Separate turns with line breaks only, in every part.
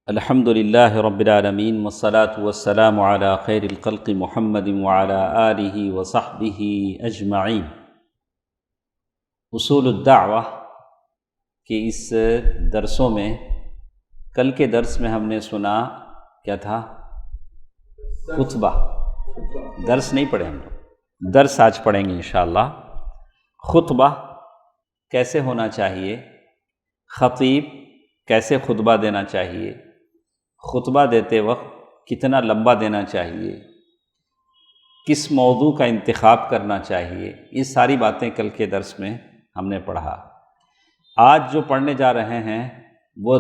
الحمد للہ رب العالمین والصلاة والسلام علی خیر الخلق محمد وعلی آلہ وصحبہ اجمعین۔ اصول الدعوہ کے اس درسوں میں کل کے درس میں ہم نے سنا کیا تھا؟ خطبہ۔ درس نہیں پڑھے ہم لوگ، درس آج پڑھیں گے انشاءاللہ۔ خطبہ کیسے ہونا چاہیے، خطیب کیسے خطبہ دینا چاہیے، خطبہ دیتے وقت کتنا لمبا دینا چاہیے، کس موضوع کا انتخاب کرنا چاہیے، یہ ساری باتیں کل کے درس میں ہم نے پڑھا۔ آج جو پڑھنے جا رہے ہیں وہ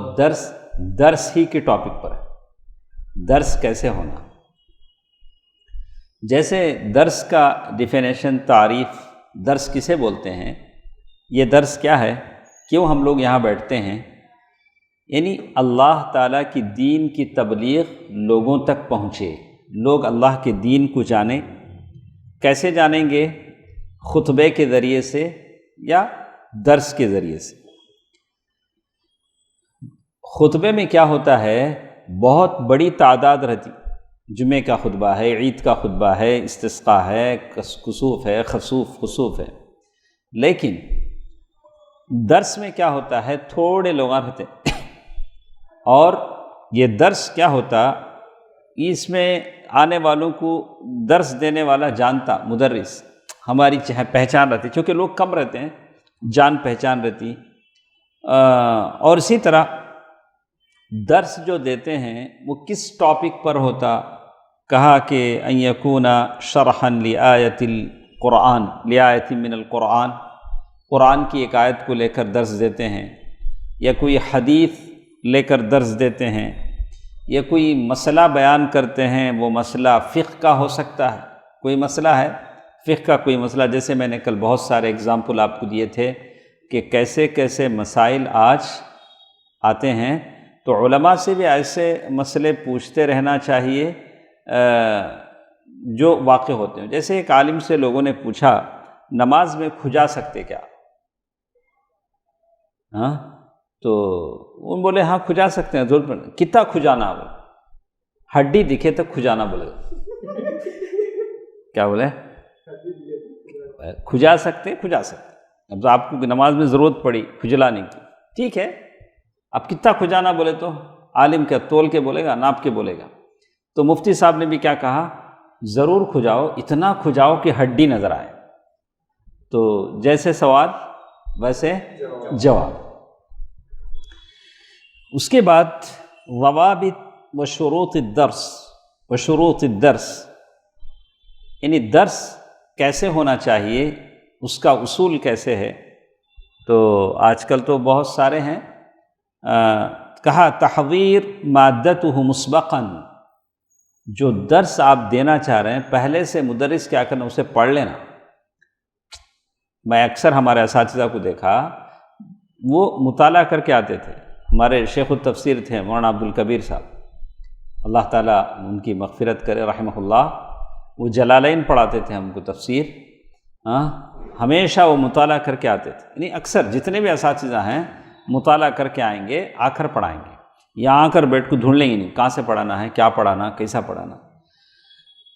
درس ہی کے ٹاپک پر ہے، درس کیسے ہونا۔ جیسے درس کا ڈیفینیشن، تعریف، درس کسے بولتے ہیں، یہ درس کیا ہے، کیوں ہم لوگ یہاں بیٹھتے ہیں، یعنی اللہ تعالیٰ کی دین کی تبلیغ لوگوں تک پہنچے، لوگ اللہ کے دین کو جانیں۔ کیسے جانیں گے؟ خطبے کے ذریعے سے یا درس کے ذریعے سے۔ خطبے میں کیا ہوتا ہے، بہت بڑی تعداد رہتی، جمعے کا خطبہ ہے، عید کا خطبہ ہے، استسقاء ہے، کسوف ہے، خسوف ہے۔ لیکن درس میں کیا ہوتا ہے، تھوڑے لوگ رہتے ہیں، اور یہ درس کیا ہوتا، اس میں آنے والوں کو درس دینے والا جانتا، مدرس، ہماری پہچان رہتی، چونکہ لوگ کم رہتے ہیں، جان پہچان رہتی۔ اور اسی طرح درس جو دیتے ہیں وہ کس ٹاپک پر ہوتا، کہا کہ ان یکون شرحا لآیت القرآن، لآیت من القرآن، قرآن کی ایک آیت کو لے کر درس دیتے ہیں، یا کوئی حدیث لے کر درس دیتے ہیں، یا کوئی مسئلہ بیان کرتے ہیں، وہ مسئلہ فقہ کا ہو سکتا ہے، کوئی مسئلہ ہے فقہ کا، کوئی مسئلہ، جیسے میں نے کل بہت سارے اگزامپل آپ کو دیے تھے کہ کیسے کیسے مسائل آج آتے ہیں، تو علماء سے بھی ایسے مسئلے پوچھتے رہنا چاہیے جو واقع ہوتے ہیں۔ جیسے ایک عالم سے لوگوں نے پوچھا، نماز میں کھجا سکتے کیا؟ تو ان بولے ہاں کھجا سکتے ہیں، ضرور پڑھیں۔ کتنا کھجانا؟ بولے ہڈی دکھے تو کھجانا بولے کیا بولے؟ کھجا سکتے، کھجا سکتے۔ اب آپ کو نماز میں ضرورت پڑی کھجلانے کی، ٹھیک ہے، اب کتنا کھجانا بولے تو عالم کیا تول کے بولے گا، ناپ کے بولے گا؟ تو مفتی صاحب نے بھی کیا کہا، ضرور کھجاؤ، اتنا کھجاؤ کہ ہڈی نظر آئے۔ تو جیسے سوال ویسے جواب۔ اس کے بعد ضوابط و شروط الدرس، یعنی درس کیسے ہونا چاہیے، اس کا اصول کیسے ہے۔ تو آج کل تو بہت سارے ہیں، کہا تحضیر مادتہ مسبقاً، جو درس آپ دینا چاہ رہے ہیں پہلے سے مدرس کیا کرنا، اسے پڑھ لینا۔ میں اکثر ہمارے اساتذہ کو دیکھا، وہ مطالعہ کر کے آتے تھے۔ ہمارے شیخ التفسیر تھے مولانا عبدالکبیر صاحب، اللہ تعالیٰ ان کی مغفرت کرے رحمہ اللہ، وہ جلالین پڑھاتے تھے ہم کو تفسیر، ہمیشہ وہ مطالعہ کر کے آتے تھے، یعنی اکثر جتنے بھی اساتذہ ہیں مطالعہ کر کے آئیں گے، آ کر پڑھائیں گے، یہاں آ کر بیٹھ کو ڈھونڈ لیں گے نہیں کہاں سے پڑھانا ہے، کیا پڑھانا، کیسا پڑھانا،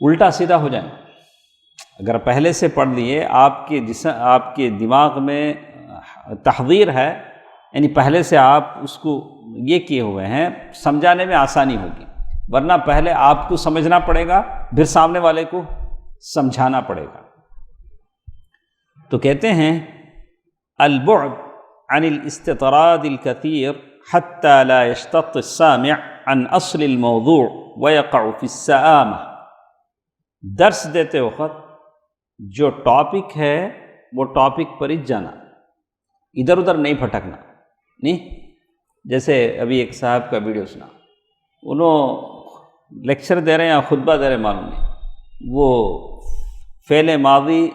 الٹا سیدھا ہو جائیں۔ اگر پہلے سے پڑھ لیے، آپ کے دماغ میں تحضیر ہے، یعنی پہلے سے آپ اس کو یہ کیے ہوئے ہیں، سمجھانے میں آسانی ہوگی، ورنہ پہلے آپ کو سمجھنا پڑے گا، پھر سامنے والے کو سمجھانا پڑے گا۔ تو کہتے ہیں البعد عن الاستطراد الكثير حتى لا يشتط السامع عن اصل الموضوع ويقع في السآمة۔ درس دیتے وقت جو ٹاپک ہے وہ ٹاپک پر ہی جانا، ادھر ادھر نہیں پھٹکنا، نہیں۔ جیسے ابھی ایک صاحب کا ویڈیو سنا، انہوں لیکچر دے رہے ہیں یا خطبہ دے رہے ہیں معلوم نہیں، وہ فعل ماضی،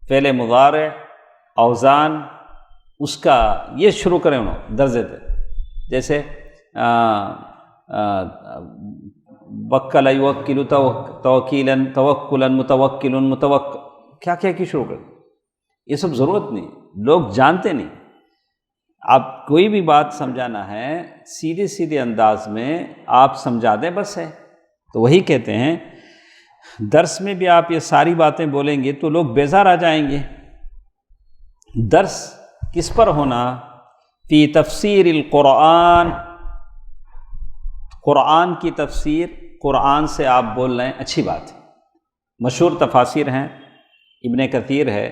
فعل مضارع، اوزان، اس کا یہ شروع کریں، انہوں درس دیتے، جیسے وکل یوکل توکیلا توکلا متوکل متوکل، کیا کی شروع کریں، یہ سب ضرورت نہیں، لوگ جانتے نہیں۔ آپ کوئی بھی بات سمجھانا ہے سیدھے سیدھے انداز میں آپ سمجھا دیں بس ہے. تو وہی کہتے ہیں درس میں بھی آپ یہ ساری باتیں بولیں گے تو لوگ بیزار آ جائیں گے. درس کس پر ہونا؟ فی تفسیر القرآن، قرآن کی تفسیر، قرآن سے آپ بول رہے ہیں، اچھی بات ہے. مشہور تفاسیر ہیں، ابن کثیر ہے،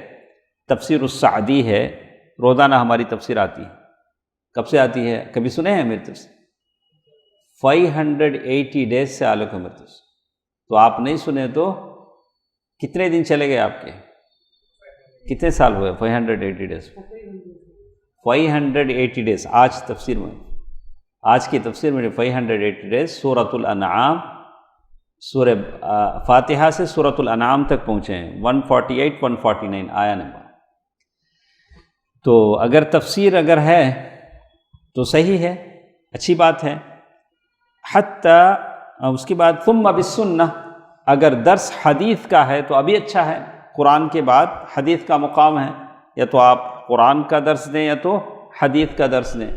تفسیر السعدی ہے، روزانہ ہماری تفسیر آتی ہے. کب سے آتی ہے؟ کبھی سنے ہیں میری تفسیر؟ 580 ڈیز سے آلو میری تفسیر. تو آپ نہیں سنے تو کتنے دن چلے گئے آپ کے؟ کتنے سال ہوئے 580 ڈیز؟ 580 ڈیز. آج تفسیر میں، آج کی تفسیر میں 580 ڈیز سورۃ الانعام، سورہ فاتحہ سے سورۃ الانعام تک پہنچے ہیں، 148 149 آیا نمبر. تو اگر تفسیر اگر ہے تو صحیح ہے، اچھی بات ہے. حتیٰ اس کے بعد ثم بالسنہ، اگر درس حدیث کا ہے تو ابھی اچھا ہے. قرآن کے بعد حدیث کا مقام ہے، یا تو آپ قرآن کا درس دیں یا تو حدیث کا درس دیں.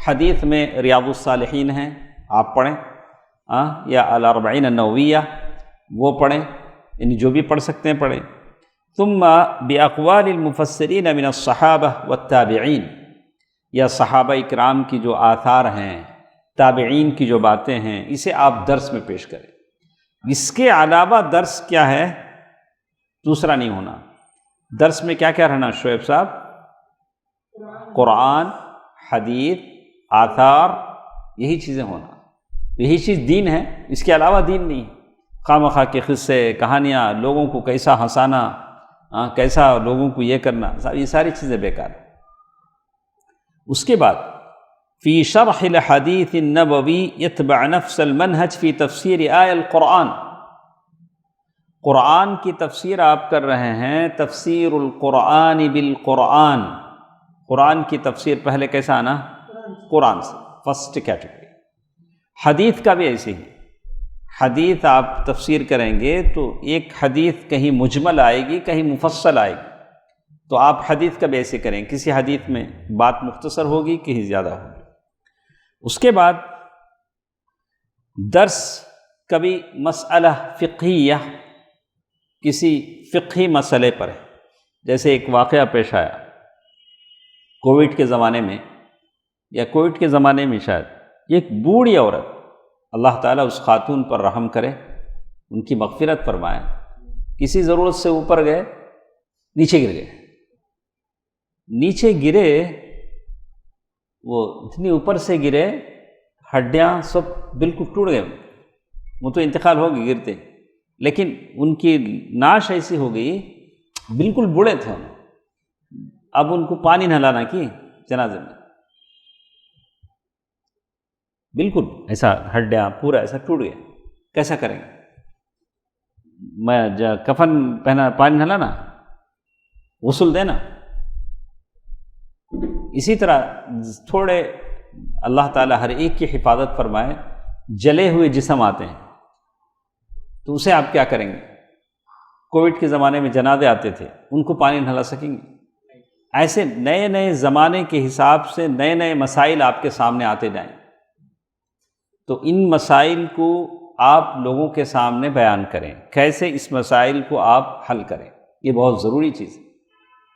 حدیث میں ریاض الصالحین ہیں، آپ پڑھیں، یا الاربعین النوویہ وہ پڑھیں، یعنی جو بھی پڑھ سکتے ہیں پڑھیں. ثم باقوال المفسرین من الصحابہ والتابعین، یا صحابہ اکرام کی جو آثار ہیں، تابعین کی جو باتیں ہیں، اسے آپ درس میں پیش کریں. اس کے علاوہ درس کیا ہے؟ دوسرا نہیں ہونا. درس میں کیا کیا رہنا شعیب صاحب؟ قرآن، حدیث، آثار، یہی چیزیں ہونا. یہی چیز دین ہے، اس کے علاوہ دین نہیں. خواہ مخواہ کے قصے، کہانیاں، لوگوں کو کیسا ہنسانا، کیسا لوگوں کو یہ کرنا، یہ ساری چیزیں بیکار. اس کے بعد فی شرح الحدیث النبوی یتبع نفس المنہج فی تفسیر آیہ القرآن. قرآن کی تفسیر آپ کر رہے ہیں، تفسیر القرآن بالقرآن. قرآن کی تفسیر پہلے کیسا آنا؟ قرآن سے، فرسٹ کیٹیگری. حدیث کا بھی ایسے ہی. حدیث آپ تفسیر کریں گے تو ایک حدیث کہیں مجمل آئے گی، کہیں مفصل آئے گی. تو آپ حدیث کا بھی ایسے کریں، کسی حدیث میں بات مختصر ہوگی، کہیں زیادہ ہوگی. اس کے بعد درس کبھی مسئلہ فقہیہ، کسی فقہی مسئلے پر ہے. جیسے ایک واقعہ پیش آیا کووڈ کے زمانے میں، یا کووڈ کے زمانے میں شاید، ایک بوڑھی عورت، اللہ تعالیٰ اس خاتون پر رحم کرے، ان کی مغفرت فرمائے، کسی ضرورت سے اوپر گئے، نیچے گر گئے. نیچے گرے، وہ اتنی اوپر سے گرے، ہڈیاں سب بالکل ٹوٹ گئے. وہ تو انتقال ہو گئی گرتے، لیکن ان کی ناش ایسی ہو گئی، بالکل بوڑھے تھے انہوں. اب ان کو پانی نہ لانا کی جنازے میں، بالکل ایسا ہڈیاں پورا ایسا ٹوٹ گئے. کیسا کریں گے؟ میں کفن پہنا، پانی نہ لانا، غسل دینا. اسی طرح تھوڑے اللہ تعالیٰ ہر ایک کی حفاظت فرمائے، جلے ہوئے جسم آتے ہیں تو اسے آپ کیا کریں گے؟ کووڈ کے زمانے میں جنازے آتے تھے، ان کو پانی نہ لا سکیں گے. ایسے نئے نئے زمانے کے حساب سے نئے نئے مسائل آپ کے سامنے آتے جائیں. تو ان مسائل کو آپ لوگوں کے سامنے بیان کریں، کیسے اس مسائل کو آپ حل کریں. یہ بہت ضروری چیز ہے.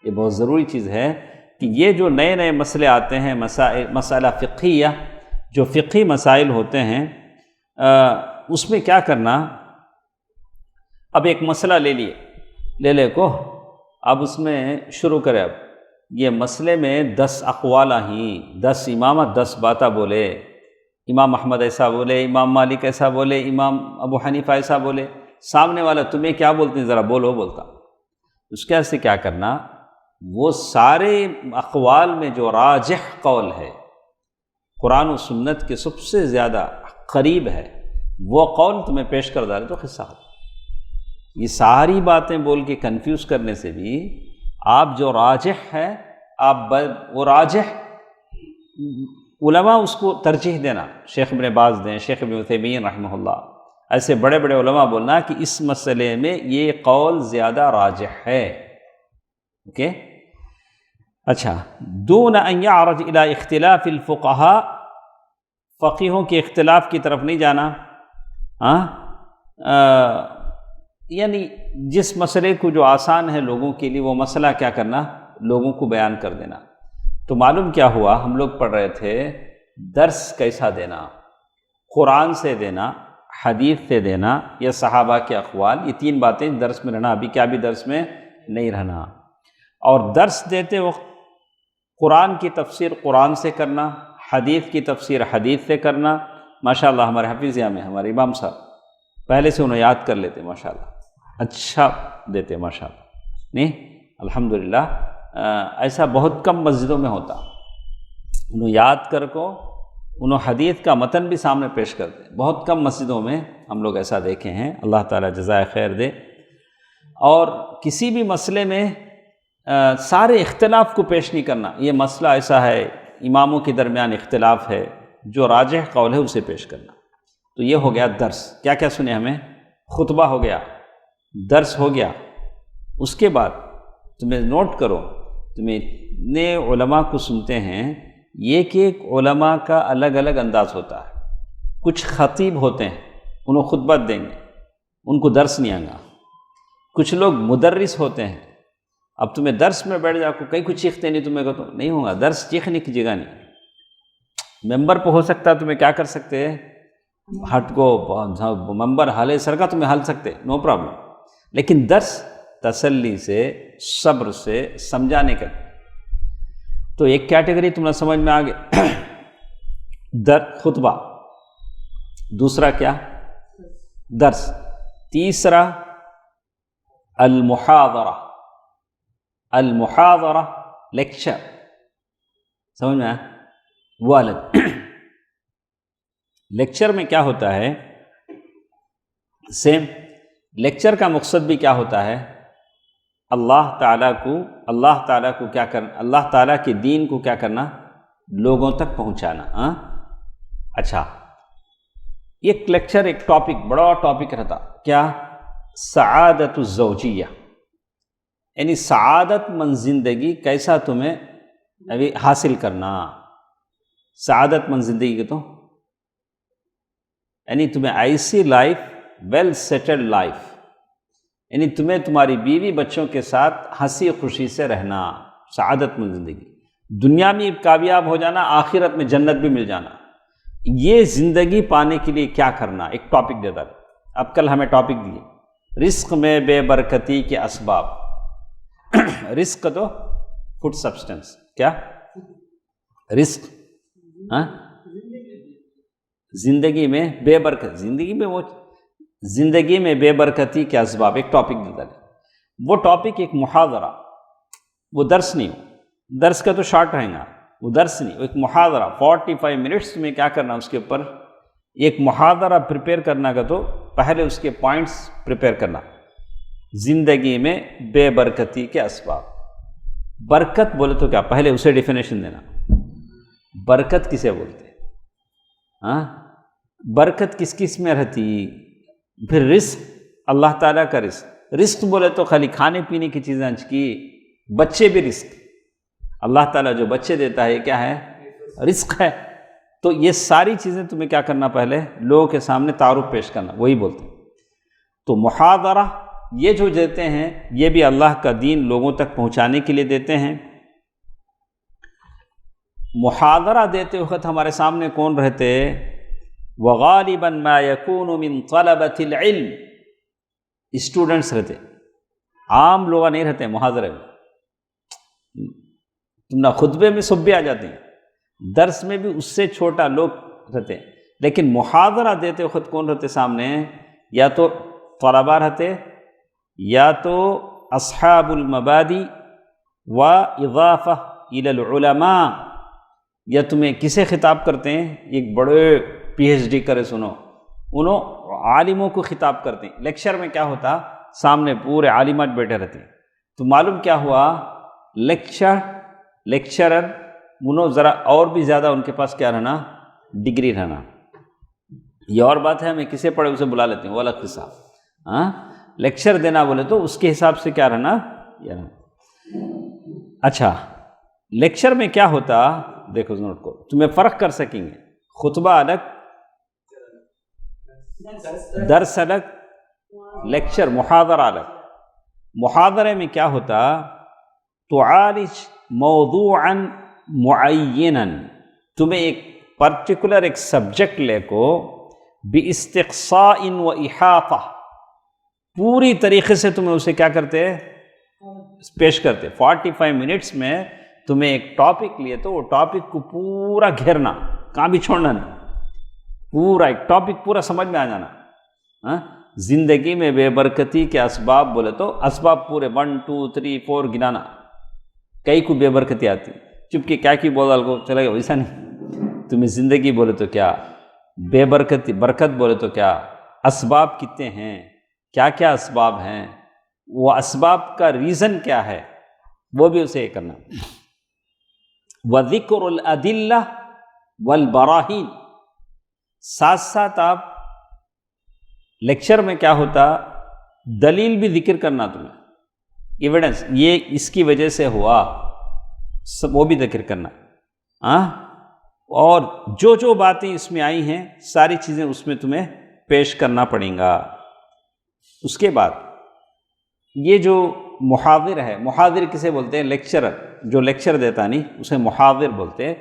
یہ بہت ضروری چیز ہے کہ یہ جو نئے نئے مسئلے آتے ہیں، مسئلہ فقہیہ، جو فقہی مسائل ہوتے ہیں، اس میں کیا کرنا. اب ایک مسئلہ لے کو اب اس میں شروع کرے. اب یہ مسئلے میں 10 اقوال ہیں، 10 امام 10 باتیں بولے. امام احمد ایسا بولے، امام مالک ایسا بولے، امام ابو حنیفہ ایسا بولے. سامنے والا تمہیں کیا بولتے ہیں ذرا بولو، بولتا. اس کے سے کیا کرنا، وہ سارے اقوال میں جو راجح قول ہے، قرآن و سنت کے سب سے زیادہ قریب ہے، وہ قول تمہیں پیش کر ڈالے تو قصہ ہو. یہ ساری باتیں بول کے کنفیوز کرنے سے بھی آپ جو راجح ہے، آپ وہ راجح علماء اس کو ترجیح دینا. شیخ ابن باز دیں، شیخ ابن عثیمین رحمہ اللہ، ایسے بڑے بڑے علماء بولنا کہ اس مسئلے میں یہ قول زیادہ راجح ہے. اوکے. اچھا، دون ان یعرج الی اختلاف الفقہاء، فقیہوں کے اختلاف کی طرف نہیں جانا، یعنی جس مسئلے کو جو آسان ہے لوگوں کے لیے وہ مسئلہ کیا کرنا، لوگوں کو بیان کر دینا۔ تو معلوم کیا ہوا، ہم لوگ پڑھ رہے تھے درس کیسا دینا، قرآن سے دینا، حدیث سے دینا یا صحابہ کے اقوال، یہ تین باتیں درس میں رہنا۔ ابھی کیا بھی درس میں نہیں رہنا، اور درس دیتے وقت قرآن کی تفسیر قرآن سے کرنا، حدیث کی تفسیر حدیث سے کرنا۔ ماشاءاللہ ہمارے حفیظیہ میں ہمارے امام صاحب پہلے سے انہوں یاد کر لیتے، ماشاءاللہ اچھا دیتے، ماشاءاللہ نہیں الحمدللہ۔ ایسا بہت کم مسجدوں میں ہوتا، انہوں یاد کر کو انہوں حدیث کا متن بھی سامنے پیش کرتے، بہت کم مسجدوں میں ہم لوگ ایسا دیکھے ہیں، اللہ تعالیٰ جزائے خیر دے۔ اور کسی بھی مسئلے میں سارے اختلاف کو پیش نہیں کرنا، یہ مسئلہ ایسا ہے اماموں کے درمیان اختلاف ہے، جو راجح قول ہے اسے پیش کرنا۔ تو یہ ہو گیا درس۔ کیا کیا سنے ہمیں؟ خطبہ ہو گیا، درس ہو گیا۔ اس کے بعد تمہیں نوٹ کرو، تمہیں اتنے علماء کو سنتے ہیں، یہ کہ ایک علماء کا الگ الگ انداز ہوتا ہے۔ کچھ خطیب ہوتے ہیں، انہوں خطبہ دیں گے، ان کو درس نہیں آئے گا۔ کچھ لوگ مدرس ہوتے ہیں، اب تمہیں درس میں بیٹھ جاؤ، کہیں کچھ چیختے نہیں، تمہیں کو تو نہیں ہوگا، درس چیخنے کی جگہ نہیں۔ ممبر پہ ہو سکتا ہے تمہیں کیا کر سکتے ہیں، ہٹ کو ممبر ہلے سر کا تمہیں ہل سکتے، نو پرابلم، لیکن درس تسلی سے، صبر سے سمجھانے کا۔ تو ایک کیٹیگری تمہیں سمجھ میں آگے، خطبہ، دوسرا کیا، درس، تیسرا المحاضرہ، المحاضرہ لیکچر، سمجھ میں آیا؟ وہ الگ۔ لیکچر میں کیا ہوتا ہے، سیم لیکچر کا مقصد بھی کیا ہوتا ہے، اللہ تعالیٰ کو کیا کرنا، اللہ تعالیٰ کے دین کو کیا کرنا، لوگوں تک پہنچانا۔ اچھا، ایک لیکچر، ایک ٹاپک، بڑا ٹاپک رہتا، کیا، سعادت الزوجیہ، یعنی سعادت مند زندگی کیسا تمہیں ابھی حاصل کرنا۔ سعادت مند زندگی کے تو یعنی تمہیں ایسی لائف، ویل سیٹلڈ لائف، یعنی تمہیں تمہاری بیوی بچوں کے ساتھ ہنسی خوشی سے رہنا، سعادت مند زندگی، دنیا میں کامیاب ہو جانا، آخرت میں جنت بھی مل جانا۔ یہ زندگی پانے کے لیے کیا کرنا، ایک ٹاپک دیتا ہے۔ اب کل ہمیں ٹاپک دیے، رزق میں بے برکتی کے اسباب۔ رزق تو فوڈ سبسٹنس، کیا رزق، زندگی میں بے برکت، زندگی میں بے برکتی کے اسباب، ایک ٹاپک دیتا ہے۔ وہ ٹاپک ایک محاضرہ، وہ درس نہیں ہو، درس کا تو شارٹ رہے گا، وہ درس نہیں، ایک محاضرہ 45 منٹس میں کیا کرنا، اس کے اوپر ایک محاضرہ پریپیئر کرنا کا، تو پہلے اس کے پوائنٹس پریپیئر کرنا۔ زندگی میں بے برکتی کے اسباب۔ برکت بولے تو کیا، پہلے اسے ڈیفینیشن دینا، برکت کسے بولتے ہیں، برکت کس کس میں رہتی۔ پھر رزق، اللہ تعالیٰ کا رزق، رزق بولے تو خالی کھانے پینے کی چیزیں کی، بچے بھی رزق، اللہ تعالیٰ جو بچے دیتا ہے کیا ہے، رزق ہے۔ تو یہ ساری چیزیں تمہیں کیا کرنا، پہلے لوگوں کے سامنے تعارف پیش کرنا، وہی بولتے ہیں۔ تو محاضرہ یہ جو دیتے ہیں، یہ بھی اللہ کا دین لوگوں تک پہنچانے کے لیے دیتے ہیں۔ محاضرہ دیتے وقت ہمارے سامنے کون رہتے، وغالباً ما يكون من طلبة العلم، اسٹوڈنٹس رہتے، عام لوگ نہیں رہتے محاضرے میں۔ تم نہ خطبے میں سب بھی آ جاتے ہیں، درس میں بھی اس سے چھوٹا لوگ رہتے ہیں، لیکن محاضرہ دیتے وقت کون رہتے سامنے، یا تو طلباء رہتے، یا تو اصحاب المبادی و اضافہ الی العلماء، یا تمہیں کسے خطاب کرتے ہیں، ایک بڑے پی ایچ ڈی کرے سنو، انہوں عالموں کو خطاب کرتے ہیں۔ لیکچر میں کیا ہوتا، سامنے پورے عالمات بیٹھے رہتے ہیں۔ تو معلوم کیا ہوا، لیکچرر انہوں ذرا اور بھی زیادہ ان کے پاس کیا رہنا، ڈگری رہنا۔ یہ اور بات ہے، ہمیں کسے پڑھے اسے بلا لیتے ہیں، وہ الگ قصہ۔ لیکچر دینا بولے تو اس کے حساب سے کیا رہنا، یہ رہنا۔ اچھا، لیکچر میں کیا ہوتا، دیکھو نوٹ کو، تمہیں فرق کر سکیں گے، خطبہ الگ، درس الگ، لیکچر محاضرہ الگ۔ محاضرے میں کیا ہوتا، تعالج موضوعا معینا، تمہیں ایک پرٹیکولر ایک سبجیکٹ لے کو باستقصاء و احاطہ، پوری طریقے سے تمہیں اسے کیا کرتے پیش کرتے۔ 45 منٹس میں تمہیں ایک ٹاپک لیے تو وہ ٹاپک کو پورا گھیرنا، کہاں بھی چھوڑنا نہیں، پورا ایک ٹاپک پورا سمجھ میں آ جانا۔ زندگی میں بے برکتی کے اسباب بولے تو اسباب پورے 1 2 3 4 گنانا، کئی کو بے برکتی آتی، چپکے کیا کی بولا کو چلے گا، ویسا نہیں۔ تمہیں زندگی بولے تو کیا، بے برکتی برکت بولے تو کیا، اسباب کتنے ہیں، کیا کیا اسباب ہیں، وہ اسباب کا ریزن کیا ہے، وہ بھی اسے کرنا۔ وَذِكْرُ الْأَدِلَّةِ وَالْبَرَاهِينِ، ساتھ ساتھ آپ لیکچر میں کیا ہوتا، دلیل بھی ذکر کرنا، تمہیں ایویڈنس، یہ اس کی وجہ سے ہوا، وہ بھی ذکر کرنا، اور جو جو باتیں اس میں آئی ہیں ساری چیزیں اس میں تمہیں پیش کرنا پڑیں گا۔ اس کے بعد یہ جو محاضر ہے، محاضر کسے بولتے ہیں، لیکچرر، جو لیکچر دیتا نہیں اسے محاضر بولتے ہیں۔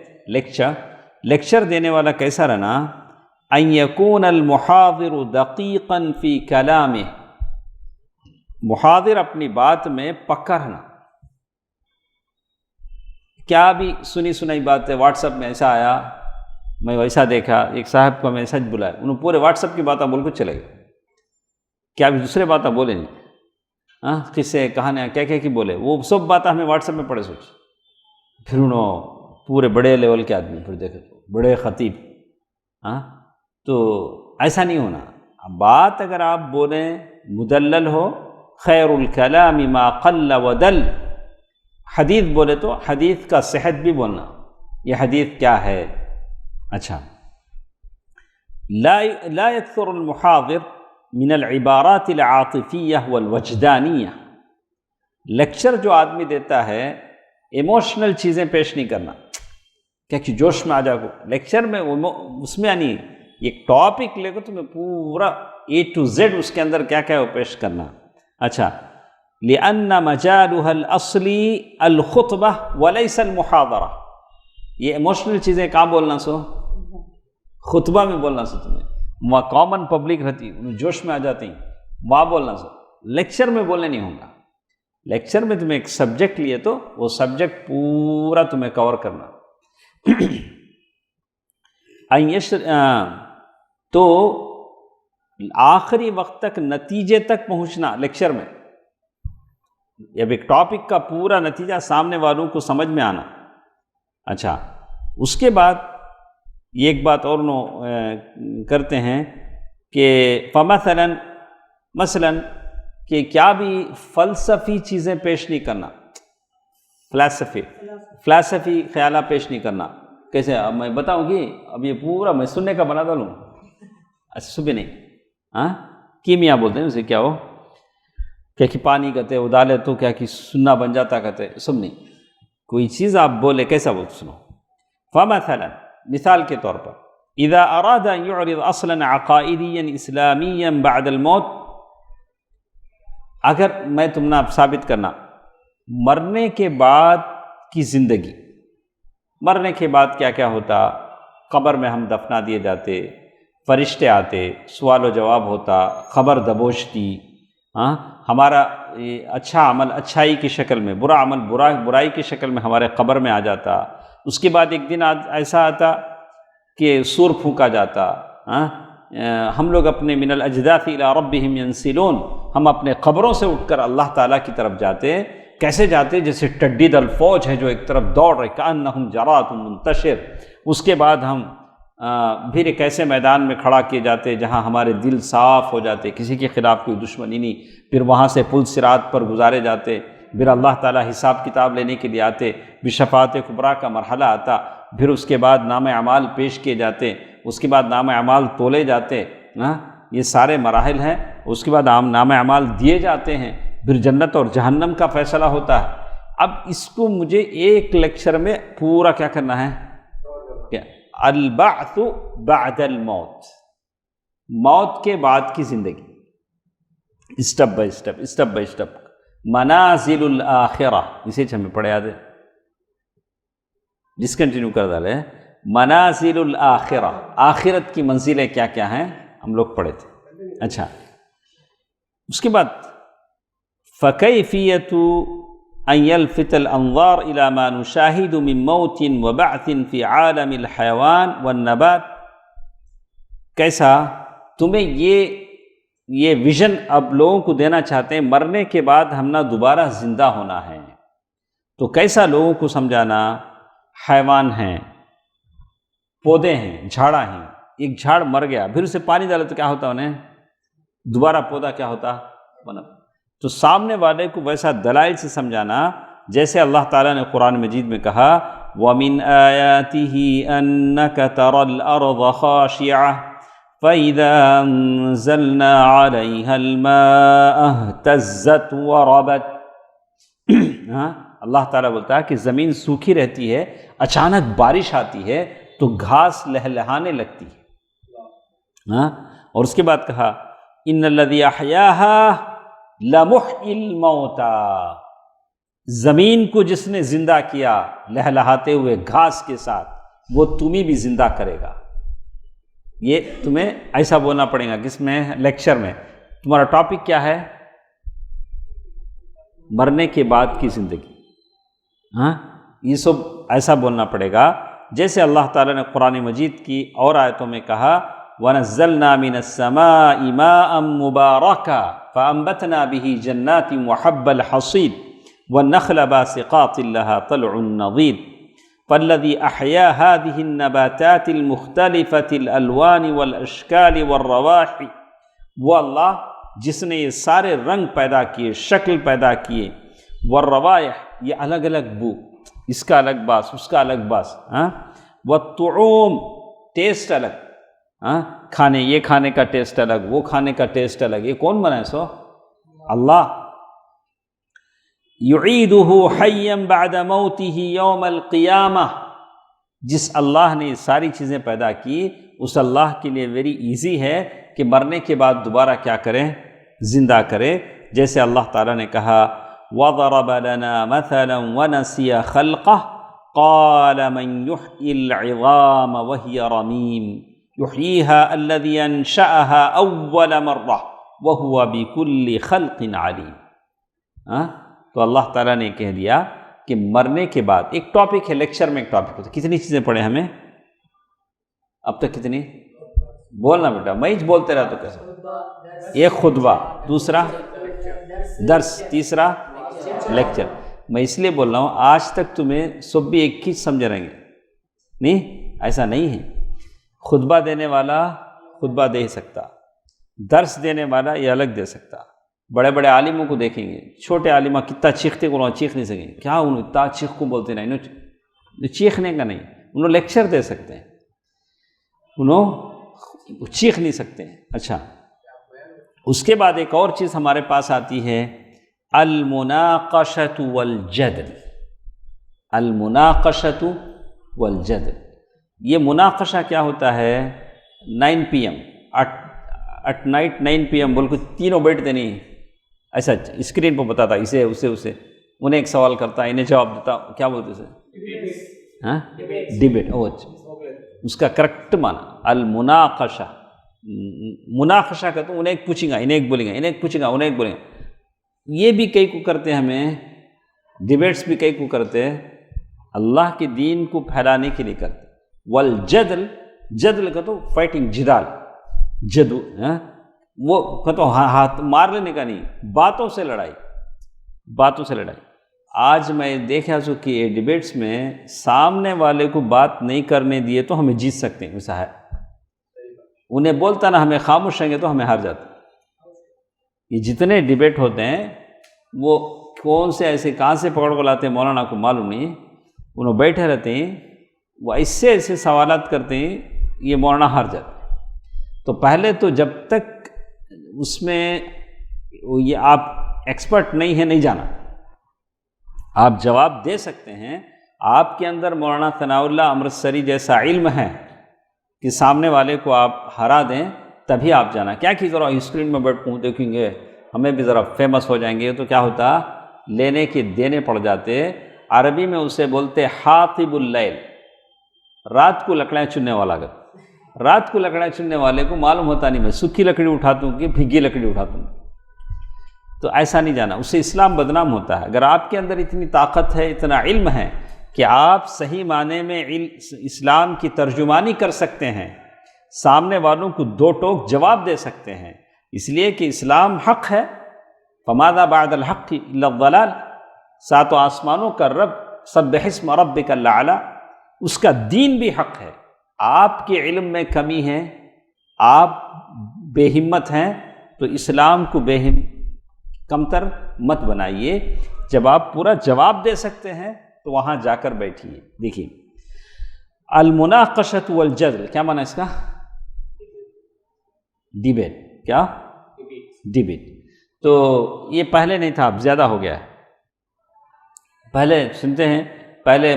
لیکچر دینے والا کیسا رہنا، ان یکون المحاضر دقیقا فی کلامہ، محاضر اپنی بات میں پکا رہنا، کیا بھی سنی سنائی بات ہے، واٹس ایپ میں ایسا آیا، میں ویسا دیکھا، ایک صاحب کو میں سچ بلایا، انہوں پورے واٹس ایپ کی باتیں بول کر چلے گئے، کیا بھی دوسرے باتیں بولے نہیں، قصے کہانیاں کیا کیا کی بولے، وہ سب باتیں ہمیں واٹس ایپ میں پڑھے سوچ، پھر انہوں پورے بڑے لیول کے آدمی، پھر دیکھے بڑے خطیب، تو ایسا نہیں ہونا۔ بات اگر آپ بولیں مدلل ہو، خیر الکلام ما قل ودل، حدیث بولے تو حدیث کا صحت بھی بولنا، یہ حدیث کیا ہے۔ اچھا، لا يكثر المحاضر من العبارات العاطفیہ والوجدانیہ، لیکچر جو آدمی دیتا ہے ایموشنل چیزیں پیش نہیں کرنا، کیا کہ جوش میں آ جاؤ، لیکچر میں اس میں یعنی ایک ٹاپک لے کر تمہیں پورا A to Z اس کے اندر کیا کیا ہے وہ پیش کرنا۔ اچھا، لأن مجالها الأصلی الخطبہ وليس المحاضرہ، یہ ایموشنل چیزیں کہاں بولنا سو، خطبہ میں بولنا سو، تمہیں وہاں کامن پبلک رہتی انہیں جوش میں آ جاتے ہیں، وہاں بولنا سو، لیکچر میں بولنے نہیں ہوگا۔ لیکچر میں تمہیں ایک سبجیکٹ لیے تو وہ سبجیکٹ پورا تمہیں کور کرنا۔ تو آخری وقت تک نتیجے تک پہنچنا لیکچر میں، جب ایک ٹاپک کا پورا نتیجہ سامنے والوں کو سمجھ میں آنا۔ اچھا، اس کے بعد یہ ایک بات اور کرتے ہیں کہ مثلاً کہ کیا بھی فلسفی چیزیں پیش نہیں کرنا، فلسفی خیالات پیش نہیں کرنا۔ کیسے، اب میں بتاؤں گی، اب یہ پورا میں سننے کا بنا ڈالوں، اچھا صبح نہیں، کیمیا بولتے ہیں اسے، کیا ہو کیا کہ پانی کہتے ادالے تو کیا کہ سننا بن جاتا کہتے، سب نہیں، کوئی چیز آپ بولے کیسا بول سنو۔ فمثلا، مثال کے طور پر، اذا اراد ان يعرض اصلا عقائدیا اسلامیا بعد الموت، اگر میں تم نے ثابت کرنا مرنے کے بعد کی زندگی، مرنے کے بعد کیا کیا ہوتا، قبر میں ہم دفنا دیے جاتے، فرشتے آتے، سوال و جواب ہوتا، خبر دبوچتی، ہمارا اچھا عمل اچھائی کی شکل میں، برا عمل برائی کی شکل میں ہمارے قبر میں آ جاتا۔ اس کے بعد ایک دن ایسا آتا کہ سور پھونکا جاتا، ہم لوگ اپنے من الاجداث الی ربہم ینسلون، ہم اپنے قبروں سے اٹھ کر اللہ تعالیٰ کی طرف جاتے، کیسے جاتے، جیسے ٹڈی دل فوج ہے جو ایک طرف دوڑ رہے، کأنہم جراد منتشر۔ اس کے بعد ہم پھر ایک ایسے میدان میں کھڑا کیے جاتے جہاں ہمارے دل صاف ہو جاتے، کسی کے خلاف کوئی دشمنی نہیں، پھر وہاں سے پل صراط پر گزارے جاتے، پھر اللہ تعالیٰ حساب کتاب لینے کے لیے آتے، بشفاعت کبریٰ کا مرحلہ آتا، پھر اس کے بعد نام اعمال پیش کیے جاتے، اس کے بعد نام اعمال تولے جاتے، یہ سارے مراحل ہیں۔ اس کے بعد نام اعمال دیے جاتے ہیں، پھر جنت اور جہنم کا فیصلہ ہوتا ہے۔ اب اس کو مجھے ایک لیکچر میں پورا کیا کرنا ہے، کیا البعث بعد الموت، موت کے بعد کی زندگی، اسٹیپ بائی اسٹیپ، منازل الآخرہ، اسے ہمیں پڑھے یاد ہے، ڈسکنٹینیو کر ڈالے، منازل الآخرہ، آخرت کی منزلیں کیا کیا ہیں ہم لوگ پڑھے تھے۔ اچھا، اس کے بعد فکیفیت ان یلفت الانظار الی ما نشاہد من موت وبعث فی عالم الحیوان والنبات، کیسا تمہیں یہ ویژن اب لوگوں کو دینا چاہتے ہیں، مرنے کے بعد ہم نہ دوبارہ زندہ ہونا ہے، تو کیسا لوگوں کو سمجھانا، حیوان ہیں، پودے ہیں، جھاڑا ہیں، ایک جھاڑ مر گیا پھر اسے پانی ڈالے تو کیا ہوتا انہیں دوبارہ پودا کیا ہوتا بنا، تو سامنے والے کو ویسا دلائل سے سمجھانا، جیسے اللہ تعالیٰ نے قرآن مجید میں کہا وَمِنْ آيَاتِهِ أَنَّكَ تَرَى الْأَرْضَ خَاشِعَةً فَإِذَا أَنزَلْنَا عَلَيْهَا الْمَاءَ اهْتَزَّتْ وَرَبَتْ، اللہ تعالیٰ بولتا ہے کہ زمین سوکھی رہتی ہے، اچانک بارش آتی ہے تو گھاس لہلہانے لگتی ہے، اور اس کے بعد کہا ان الذی احیاها لمحیی الموتى، زمین کو جس نے زندہ کیا لہلہاتے ہوئے گھاس کے ساتھ، وہ تمہیں بھی زندہ کرے گا۔ یہ تمہیں ایسا بولنا پڑے گا، کس میں، لیکچر میں، تمہارا ٹاپک کیا ہے، مرنے کے بعد کی زندگی، یہ سب ایسا بولنا پڑے گا جیسے اللہ تعالیٰ نے قرآن مجید کی اور آیتوں میں کہا وَنَزَّلْنَا مِنَ السَّمَاءِ مَاءً مُبَارَكًا فَأَنبَتْنَا بِهِ جَنَّاتٍ وَحَبَّ الْحَصِيدِ وَالنَّخْلَ بَاسِقَاتٍ لَهَا طَلْعٌ نَضِيدٌ فَالَّذِي أَحْيَا هَذِهِ النَّبَاتَاتِ الْمُخْتَلِفَةِ الْأَلْوَانِ وَالْأَشْكَالِ وَالرَّوَائِحِ، وہ اللہ جس نے یہ سارے رنگ پیدا کیے، شکل پیدا کیے، والروائح، یہ الگ الگ بو، اس کا الگ باس، اس کا الگ باس، والطعوم، ٹیسٹ الگ، کھانے، یہ کھانے کا ٹیسٹ الگ، وہ کھانے کا ٹیسٹ الگ، یہ کون بنائے سو اللہ۔ یعیدہ حیا بعد موتہ یوم القیامہ، جس اللہ نے یہ ساری چیزیں پیدا کی، اس اللہ کے لیے ویری ایزی ہے کہ مرنے کے بعد دوبارہ کیا کریں، زندہ کرے، جیسے اللہ تعالیٰ نے کہا وَضَرَبَ لَنَا مَثَلًا وَنَسِيَ خَلْقَهُ قَالَ مَنْ يُحْيِي الْعِظَامَ وَهِيَ رَمِيمٌ يُحْيِيهَا الَّذِي أَنشَأَهَا أَوَّلَ مَرَّةٍ وَهُوَ بِكُلِّ خَلْقٍ عَلِيمٌ۔ تو اللہ تعالیٰ نے کہہ دیا کہ مرنے کے بعد ایک ٹاپک ہے، لیکچر میں ایک ٹاپک ہوتا ہے، کتنی چیزیں پڑھیں ہمیں اب تک، کتنی بولنا بیٹا، میں ہی بولتے رہا تو کیسے، ایک خطبہ، دوسرا درس، تیسرا لیکچر۔ میں اس لیے بول رہا ہوں آج تک تمہیں سب بھی ایک ہی سمجھ رہیں گے، نہیں ایسا نہیں ہے، خطبہ دینے والا خطبہ دے سکتا، درس دینے والا یہ الگ دے سکتا، بڑے بڑے عالموں کو دیکھیں گے، چھوٹے عالمہ کتنا چیختے کو چیخ نہیں سکیں، کیا انہوں اتنا چیخ کو بولتے نہیں، انہوں چیخنے کا نہیں، انہوں لیکچر دے سکتے ہیں، انہوں چیخ نہیں سکتے ہیں۔ اچھا، اس کے بعد ایک اور چیز ہمارے پاس آتی ہے المناقشۃ والجدل، المناقشۃ والجدل۔ یہ مناقشہ کیا ہوتا ہے، 9 PM ایٹ نائٹ 9 PM بول کے تینوں بیٹھتے نہیں، ایسا اسکرین پہ بتاتا اسے اسے، انہیں ایک سوال کرتا، انہیں جواب دیتا، کیا بولتے اسے، ڈیبیٹ، اس کا کریکٹ معنی المناقشہ، مناقشہ کا تو انہیں ایک پوچھیں گا، انہیں ایک بولیں گا، انہیں ایک پوچھیں گا، انہیں ایک بولیں گا، یہ بھی کئی کو کرتے، ہمیں ڈیبیٹس بھی کئی کو کرتے، اللہ کے دین کو پھیلانے کے لیے کرتے۔ والجدل، جدل کا تو فائٹنگ، جدال، جدو، وہ کا تو ہاتھ مار لینے کا نہیں، باتوں سے لڑائی، باتوں سے لڑائی۔ آج میں دیکھا سو کہ یہ ڈیبیٹس میں سامنے والے کو بات نہیں کرنے دیے تو ہمیں جیت سکتے ہیں، ویسا ہے، انہیں بولتا نا ہمیں خاموش رہیں گے تو ہمیں ہار جاتے۔ یہ جتنے ڈیبیٹ ہوتے ہیں وہ کون سے ایسے کہاں سے پکڑ کو لاتے ہیں مولانا کو معلوم نہیں، انہوں بیٹھے رہتے ہیں، وہ ایسے ایسے سوالات کرتے ہیں، یہ مولانا ہار جاتے ہیں۔ تو پہلے تو جب تک اس میں یہ آپ ایکسپرٹ نہیں ہے نہیں جانا، آپ جواب دے سکتے ہیں، آپ کے اندر مولانا ثناء اللہ امرتسری جیسا علم ہے کہ سامنے والے کو آپ ہرا دیں، تبھی آپ جانا۔ کیا کہ ذرا اسکرین میں بیٹھوں دیکھیں گے ہمیں بھی ذرا فیمس ہو جائیں گے، تو کیا ہوتا، لینے کے دینے پڑ جاتے۔ عربی میں اسے بولتے حاطب اللیل، رات کو لکڑیاں چننے والا۔ اگر رات کو لکڑیاں چننے والے کو معلوم ہوتا نہیں میں سوکھی لکڑی اٹھاتا ہوں کہ بھیگی لکڑی اٹھاتا ہوں، تو ایسا نہیں جانا، اس سے اسلام بدنام ہوتا ہے۔ اگر آپ کے اندر اتنی طاقت ہے، اتنا علم ہے کہ آپ صحیح معنی میں اسلام کی ترجمانی کر سکتے ہیں، سامنے والوں کو دو ٹوک جواب دے سکتے ہیں، اس لیے کہ اسلام حق ہے، فماذا بعد الحق الا الضلال، ساتوں آسمانوں کا رب، سبح اسم ربک الاعلی، اس کا دین بھی حق ہے۔ آپ کے علم میں کمی ہے، آپ بے ہمت ہیں، تو اسلام کو کمتر مت بنائیے۔ جب آپ پورا جواب دے سکتے ہیں تو وہاں جا کر بیٹھیے۔ دیکھیے المناقشۃ والجدل، کیا معنی اس کا؟ ڈیبیٹ، کیا؟ ڈیبیٹ۔ تو یہ پہلے نہیں تھا، اب زیادہ ہو گیا ہے۔ پہلے سنتے ہیں، پہلے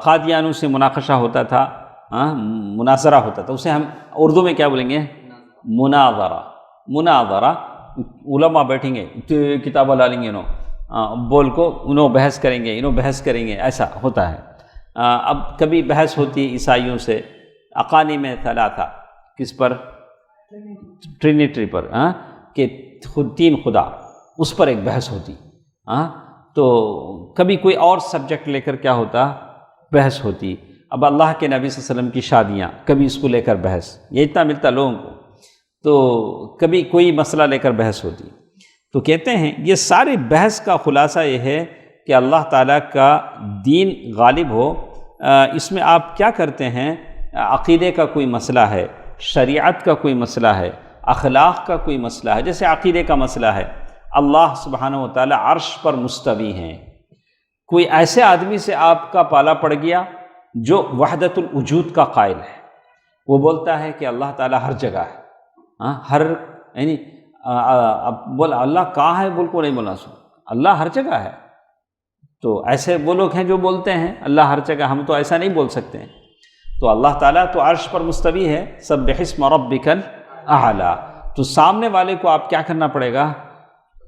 قادیانوں سے مناقشہ ہوتا تھا، مناظرہ ہوتا تھا، اسے ہم اردو میں کیا بولیں گے؟ مناظرہ۔ مناظرہ، علماء بیٹھیں گے، کتابیں لا لیں گے بول کو، انہوں بحث کریں گے، انہوں بحث کریں گے، ایسا ہوتا ہے۔ اب کبھی بحث ہوتی عیسائیوں سے اقانی میں ثلاثہ، کس پر؟ ٹرینیٹری پر، کہ خود تین خدا، اس پر ایک بحث ہوتی۔ تو کبھی کوئی اور سبجیکٹ لے کر کیا ہوتا؟ بحث ہوتی۔ اب اللہ کے نبی صلی اللہ علیہ وسلم کی شادیاں، کبھی اس کو لے کر بحث، یہ اتنا ملتا لوگوں کو، تو کبھی کوئی مسئلہ لے کر بحث ہوتی۔ تو کہتے ہیں یہ ساری بحث کا خلاصہ یہ ہے کہ اللہ تعالیٰ کا دین غالب ہو۔ اس میں آپ کیا کرتے ہیں؟ عقیدے کا کوئی مسئلہ ہے، شریعت کا کوئی مسئلہ ہے، اخلاق کا کوئی مسئلہ ہے۔ جیسے عقیدے کا مسئلہ ہے، اللہ سبحانہ و تعالیٰ عرش پر مستوی ہیں، کوئی ایسے آدمی سے آپ کا پالا پڑ گیا جو وحدت الوجود کا قائل ہے، وہ بولتا ہے کہ اللہ تعالیٰ ہر جگہ ہے، ہر یعنی اب بول اللہ کہاں ہے بول کو نہیں بولنا، سو اللہ ہر جگہ ہے۔ تو ایسے وہ لوگ ہیں جو بولتے ہیں اللہ ہر جگہ، ہم تو ایسا نہیں بول سکتے ہیں۔ تو اللہ تعالیٰ تو عرش پر مستوی ہے، سبح اسم ربک الاعلی۔ تو سامنے والے کو آپ کیا کرنا پڑے گا؟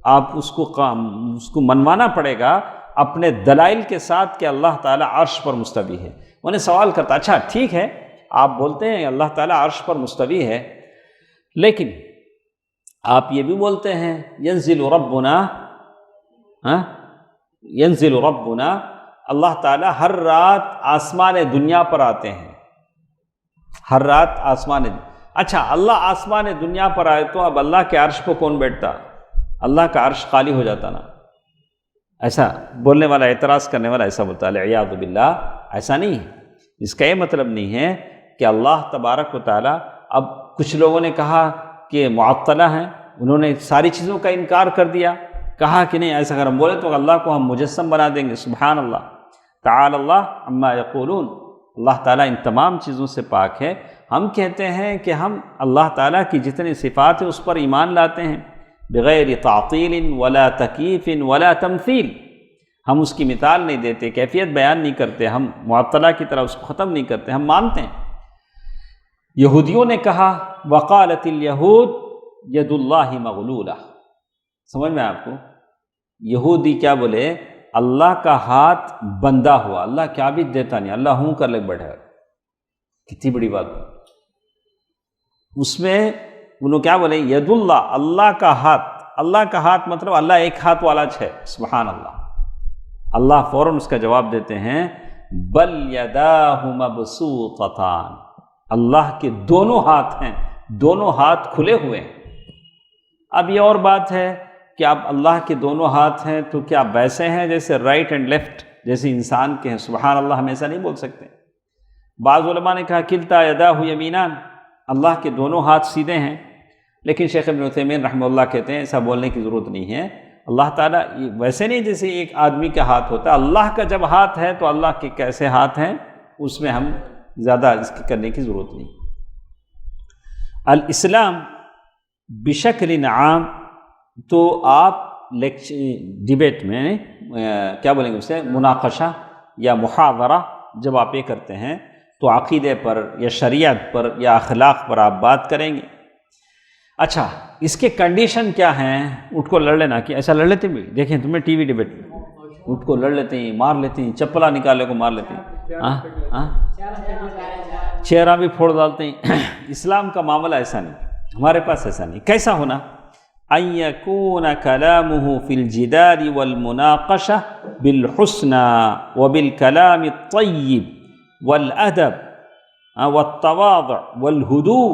آپ اس کو منوانا پڑے گا اپنے دلائل کے ساتھ کہ اللہ تعالیٰ عرش پر مستوی ہے۔ انہیں سوال کرتا، اچھا ٹھیک ہے آپ بولتے ہیں اللہ تعالیٰ عرش پر مستوی ہے، لیکن آپ یہ بھی بولتے ہیں ینزل ربنا، ینزل ربنا، اللہ تعالیٰ ہر رات آسمان دنیا پر آتے ہیں، ہر رات آسمان۔ اچھا اللہ آسمان دنیا پر آئے تو اب اللہ کے عرش کو کون بیٹھتا؟ اللہ کا عرش خالی ہو جاتا نا۔ ایسا بولنے والا، اعتراض کرنے والا ایسا بولتا ہے، والعیاذ باللہ۔ ایسا نہیں ہے، اس کا یہ مطلب نہیں ہے کہ اللہ تبارک و تعالیٰ، اب کچھ لوگوں نے کہا کہ معطلہ ہیں، انہوں نے ساری چیزوں کا انکار کر دیا، کہا کہ نہیں ایسا اگر ہم بولے تو اللہ کو ہم مجسم بنا دیں گے۔ سبحان اللہ، تعالی اللہ عما یقولون، اللہ تعالیٰ ان تمام چیزوں سے پاک ہے۔ ہم کہتے ہیں کہ ہم اللہ تعالیٰ کی جتنی صفات ہیں اس پر ایمان لاتے ہیں، بغیر تعطیل ولا تکییف ولا تمثیل، ہم اس کی مثال نہیں دیتے، کیفیت بیان نہیں کرتے، ہم معطلہ کی طرح اس کو ختم نہیں کرتے، ہم مانتے ہیں۔ یہودیوں نے کہا وقالت الیہود ید اللہ مغلولہ، سمجھ میں آپ کو؟ یہودی کیا بولے؟ اللہ کا ہاتھ بندھا ہوا، اللہ کیا بھی دیتا نہیں، اللہ ہوں کر لے بیٹھا۔ کتنی بڑی بات۔ اس میں انہوں کیا بولے؟ ید اللہ، اللہ کا ہاتھ۔ اللہ کا ہاتھ مطلب اللہ ایک ہاتھ والا ہے، سبحان اللہ۔ اللہ فوراً اس کا جواب دیتے ہیں بل یداہ مبسوطتان، اللہ کے دونوں ہاتھ ہیں، دونوں ہاتھ کھلے ہوئے ہیں۔ اب یہ اور بات ہے کہ اب اللہ کے دونوں ہاتھ ہیں تو کیا ویسے ہیں جیسے رائٹ اینڈ لیفٹ، جیسے انسان کے ہیں؟ سبحان اللہ، ہم ایسا نہیں بول سکتے۔ بعض علماء نے کہا کلتا یداہ یمینان، اللہ کے دونوں ہاتھ سیدھے ہیں، لیکن شیخ ابن عثیمین رحمہ اللہ کہتے ہیں ایسا بولنے کی ضرورت نہیں ہے۔ اللہ تعالیٰ ویسے نہیں جیسے ایک آدمی کا ہاتھ ہوتا ہے، اللہ کا جب ہاتھ ہے تو اللہ کے کیسے ہاتھ ہیں اس میں ہم زیادہ اس کی کرنے کی ضرورت نہیں۔ الاسلام بشکل عام، تو آپ ڈیبیٹ میں کیا بولیں گے اسے، مناقشہ یا محاورہ. جب آپ یہ کرتے ہیں تو عقیدے پر یا شریعت پر یا اخلاق پر آپ بات کریں گے. اچھا اس کے کنڈیشن کیا ہیں؟ اٹھ کو لڑ لینا، کہ ایسا لڑ لیتے بھی دیکھیں تمہیں ٹی وی ڈیبیٹ میں اٹھ کو لڑ لیتے ہیں، مار لیتے ہیں، چپلا نکالے کو مار لیتے ہیں، چہرہ بھی پھوڑ ڈالتے ہیں. اسلام کا معاملہ ایسا نہیں، ہمارے پاس ایسا نہیں. کیسا ہونا؟ ان یکون کلامہ فی الجدال والمناقشہ بالحسنى وبالکلام الطیب والادب والتواضع والہدوء،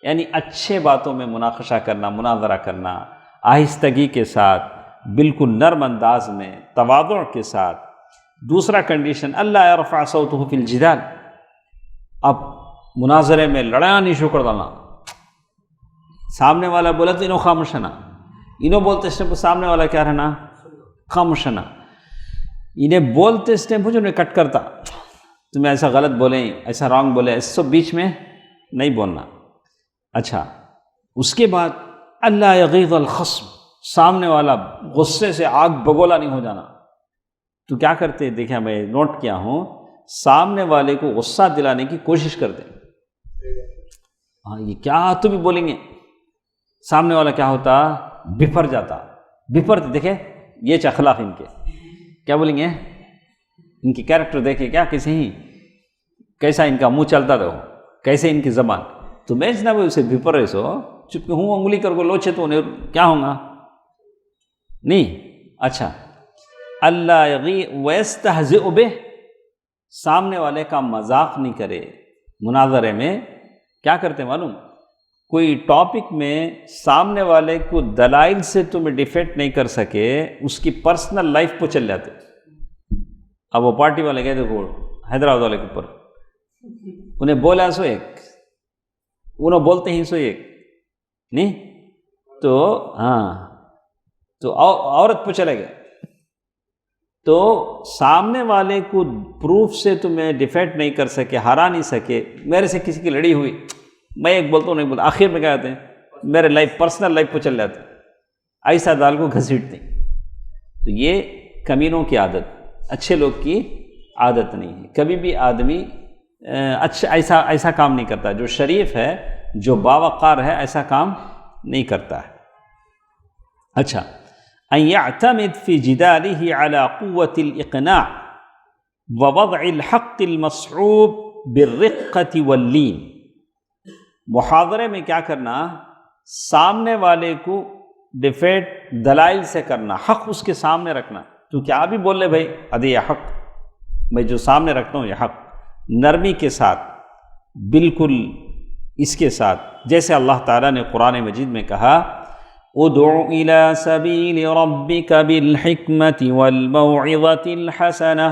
یعنی اچھے باتوں میں مناقشہ کرنا، مناظرہ کرنا، آہستگی کے ساتھ، بالکل نرم انداز میں، تواضع کے ساتھ. دوسرا کنڈیشن اللہ یرفع صوتہ فی الجدال، اب مناظرے میں لڑایا نہیں شروع کر ڈالنا. سامنے والا بولا تو انہوں خاموش رہنا، انہوں بولتے اس ٹائم سامنے والا کیا رہنا، خاموش رہنا. انہیں بولتے اس ٹائم جو کٹ کرتا، تمہیں ایسا غلط بولیں، ایسا رانگ بولیں، اس سب بیچ میں نہیں بولنا. اچھا اس کے بعد اللہ یغیظ الخصم، سامنے والا غصے سے آگ بگولا نہیں ہو جانا. تو کیا کرتے دیکھیں، میں نوٹ کیا ہوں، سامنے والے کو غصہ دلانے کی کوشش کرتے. ہاں یہ کیا تم بھی بولیں گے، سامنے والا کیا ہوتا، بفر جاتا، بفرتے. دیکھیں یہ اخلاق ان کے، کیا بولیں گے، ان کی کیریکٹر دیکھیں کیا کیسے ہی، کیسا ان کا منہ چلتا رہو، کیسے ان کی زبان. تو میں جناب اسے بفر رہے سو چپ کے ہوں انگلی کر کو لوچے تو انہیں کیا ہوگا نہیں. اچھا اللہ یغی ویستہزئ بہ، سامنے والے کا مذاق نہیں کرے. مناظرے میں کیا کرتے معلوم، کوئی ٹاپک میں سامنے والے کو دلائل سے تم ڈیفیٹ نہیں کر سکے، اس کی پرسنل لائف پہ چل جاتے. اب وہ پارٹی والے گئے دیکھو حیدرآباد والے کے اوپر، انہیں بولا سو ایک، انہوں بولتے ہی سو ایک نہیں، تو ہاں تو عورت پہ چلے گئے. تو سامنے والے کو پروف سے تمہیں ڈیفیٹ نہیں کر سکے، ہرا نہیں سکے. میرے سے کسی کی لڑی ہوئی، میں ایک بولتا ہوں نہیں بولتا، آخر میں کیا کہتے ہیں میرے لائف پرسنل لائف پہ چل جاتے، ایسا دال کو گھسیٹتے. تو یہ کمینوں کی عادت، اچھے لوگ کی عادت نہیں ہے. کبھی بھی آدمی اچھا ایسا کام نہیں کرتا، جو شریف ہے، جو باوقار ہے، ایسا کام نہیں کرتا ہے. اچھا ان يعتمد في جداله على قوة الإقناع ووضع الحق المصعوب بالرقة واللين. محاورے میں کیا کرنا، سامنے والے کو ڈیفیٹ دلائل سے کرنا، حق اس کے سامنے رکھنا. تو کیا بھی بول لے بھائی ادے یہ حق، میں جو سامنے رکھتا ہوں یہ حق، نرمی کے ساتھ، بالکل اس کے ساتھ. جیسے اللہ تعالیٰ نے قرآن مجید میں کہا ادع الى سبیل ربک بالحکمت والموعظۃ الحسنہ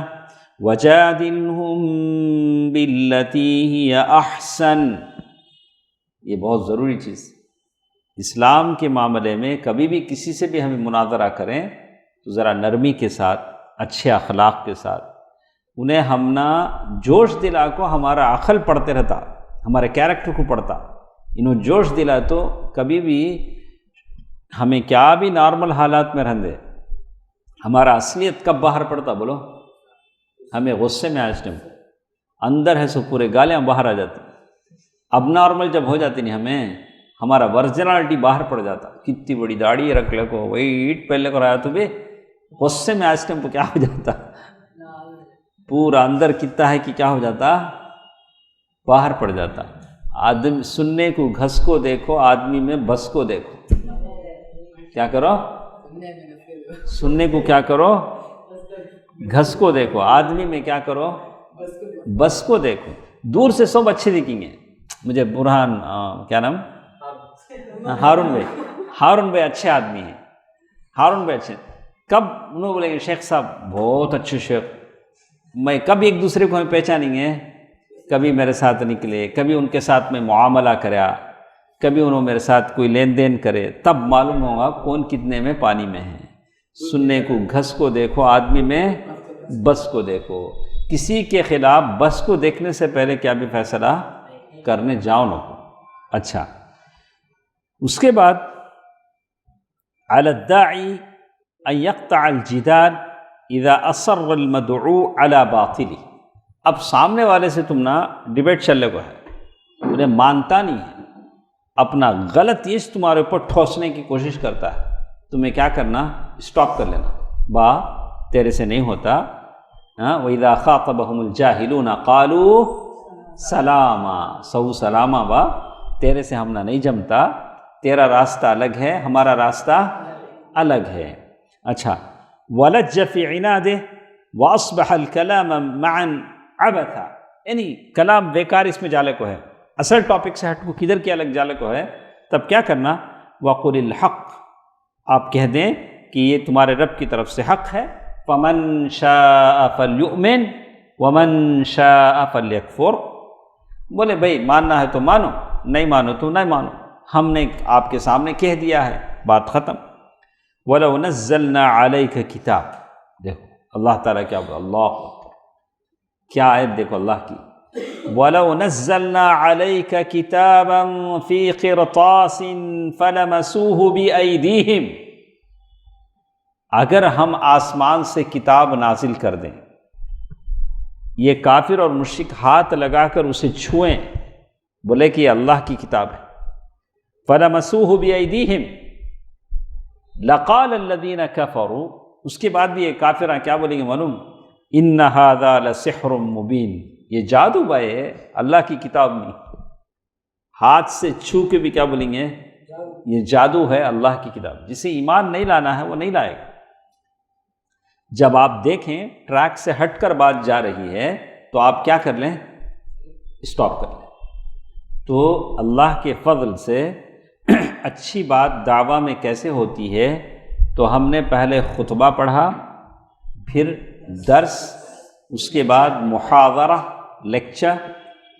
وجادلہم باللتی ہی احسن. یہ بہت ضروری چیز. اسلام کے معاملے میں کبھی بھی کسی سے بھی ہمیں مناظرہ کریں تو ذرا نرمی کے ساتھ، اچھے اخلاق کے ساتھ. انہیں ہم نہ جوش دلا کو ہمارا عقل پڑھتے رہتا، ہمارے کیریکٹر کو پڑھتا. انہوں جوش دلا تو کبھی بھی ہمیں کیا بھی نارمل حالات میں رہندے، ہمارا اصلیت کب باہر پڑتا بولو، ہمیں غصے میں آج ٹائم اندر ہے سو پورے گالیاں باہر آ جاتی. اب نارمل جب ہو جاتی نہیں ہمیں، ہمارا ورجنالٹی باہر پڑ جاتا. کتنی بڑی داڑھی رکھ لے کو، وہی اینٹ پہلے کو رہا تو بھی غصے میں آج ٹائم کو کیا ہو جاتا، پورا اندر کتنا ہے کہ کیا ہو جاتا، باہر پڑ جاتا. آدمی سننے کو گھس کو دیکھو، آدمی میں بس کو دیکھو. کیا کرو، سننے کو کیا کرو، گھس کو دیکھو. آدمی میں کیا کرو، بس کو دیکھو. دور سے سب اچھے دکھیں گے. مجھے برہان کیا نام، ہارون بھائی اچھے آدمی ہیں، ہارون بھائی اچھے. کب انہوں بولیں گے شیخ صاحب بہت اچھے شیخ، میں کب ایک دوسرے کو ہمیں پہچانیں گے، کبھی میرے ساتھ نکلے، کبھی ان کے ساتھ میں معاملہ کرا، کبھی انہوں میرے ساتھ کوئی لین دین کرے، تب معلوم ہوگا کون کتنے میں پانی میں ہے. سننے کو گھس کو دیکھو، آدمی میں بس کو دیکھو. کسی کے خلاف بس کو دیکھنے سے پہلے کیا بھی فیصلہ کرنے جاؤ نہ کو. اچھا اس کے بعد علی الداعی ان یقطع الجدال اذا اصر المدعو علی باطل. اب سامنے والے سے تم نہ ڈبیٹ چلنے کو ہے، انہیں مانتا نہیں ہے، اپنا غلط چیز تمہارے اوپر ٹھوسنے کی کوشش کرتا ہے، تمہیں کیا کرنا؟ اسٹاپ کر لینا، تیرے سے نہیں ہوتا. وَإِذَا خَاطَبَهُمُ الْجَاهِلُونَ قَالُوا سَلَامًا، سو سلامہ تیرے سے ہم نہیں جمتا، تیرا راستہ الگ ہے، ہمارا راستہ الگ ہے. اچھا، وَلَجَّ فِي عِنَادِهِ وَأَصْبَحَ الْكَلَامَ مَعًا عَبَثًا، یعنی کلام بیکار اس میں جالے کو ہے، اصل ٹاپک سے ہٹ کو کدھر کیا لگ جالے کو ہے. تب کیا کرنا؟ وَقُلِ الْحَقِّ، آپ کہہ دیں کہ یہ تمہارے رب کی طرف سے حق ہے. فَمَن شَاءَ فَلْيُؤْمِنْ وَمَن شَاءَ فَلْيَكْفُرْ. بولے بھائی ماننا ہے تو مانو، نہیں مانو تو نہیں مانو، ہم نے آپ کے سامنے کہہ دیا ہے، بات ختم. وَلَوْ نَزَّلْنَا عَلَيْكَ کتاب، دیکھو اللہ تعالیٰ کیا بولا، اللہ کیا آیت دیکھو اللہ کی. وَلَوْ نَزَّلْنَا عَلَيْكَ كِتَابًا فِي قِرْطَاسٍ فَلَمَسُوهُ بِأَيْدِيهِمْ، اگر ہم آسمان سے کتاب نازل کر دیں، یہ کافر اور مشرک ہاتھ لگا کر اسے چھوئیں، بولے کہ یہ اللہ کی کتاب ہے. فَلَمَسُوهُ بِأَيْدِيهِمْ لَقَالَ الَّذِينَ كَفَرُوا، اس کے بعد بھی یہ کافراں کیا بولیں گے معلوم؟ إِنَّ هَذَا لَسِحْرٌ مُبِينٌ، یہ جادو بھائی ہے، اللہ کی کتاب نہیں. ہاتھ سے چھو کے بھی کیا بولیں گے؟ یہ جادو ہے، اللہ کی کتاب. جسے ایمان نہیں لانا ہے وہ نہیں لائے گا. جب آپ دیکھیں ٹریک سے ہٹ کر بات جا رہی ہے تو آپ کیا کر لیں؟ اسٹاپ کر لیں. تو اللہ کے فضل سے اچھی بات دعویٰ میں کیسے ہوتی ہے؟ تو ہم نے پہلے خطبہ پڑھا، پھر درس، اس کے بعد محاضرہ لیکچر،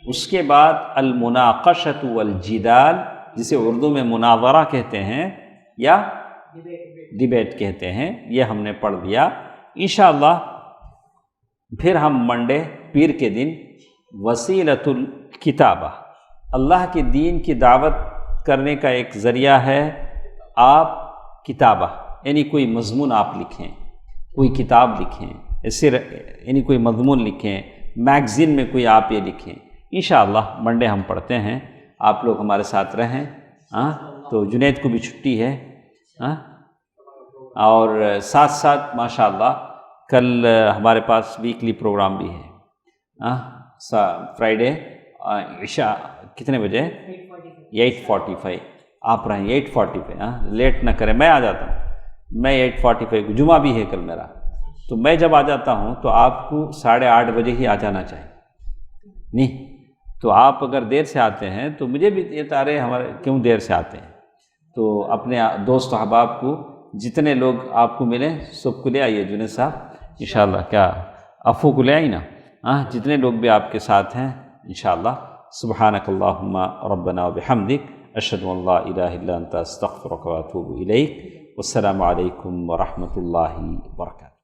اس کے بعد المناقشۃ والجدال، جسے اردو میں مناظرہ کہتے ہیں یا ڈیبیٹ کہتے ہیں، یہ ہم نے پڑھ دیا. انشاءاللہ پھر ہم منڈے پیر کے دن وسیلۃ الکتابہ، اللہ کے دین کی دعوت کرنے کا ایک ذریعہ ہے آپ کتابہ، یعنی کوئی مضمون آپ لکھیں، کوئی کتاب لکھیں، یعنی کوئی مضمون لکھیں، میگزین میں کوئی آپ یہ لکھیں. انشاءاللہ منڈے ہم پڑھتے ہیں، آپ لوگ ہمارے ساتھ رہیں. تو جنید کو بھی چھٹی ہے، اور ساتھ ساتھ ماشاءاللہ کل ہمارے پاس ویکلی پروگرام بھی ہے. فرائیڈے عشاء کتنے بجے؟ 8:45. آپ رہیں 8:45، لیٹ نہ کریں. میں آ جاتا ہوں، میں 8:45 کو، جمعہ بھی ہے کل میرا، تو میں جب آ جاتا ہوں تو آپ کو 8:30 بجے ہی آ جانا چاہیے. نہیں تو آپ اگر دیر سے آتے ہیں تو مجھے بھی یہ تارے ہمارے کیوں دیر سے آتے ہیں. تو اپنے دوست احباب کو، جتنے لوگ آپ کو ملیں سب کو لے آئیے. جنید صاحب انشاءاللہ کیا افو کو لے آئی نا، جتنے لوگ بھی آپ کے ساتھ ہیں انشاءاللہ. سبحانک اللہم ربنا وبحمدک، اشہد ان لا الہ الا انت استغفرک واتوب الیک. والسلام علیکم ورحمۃ اللہ وبرکاتہ.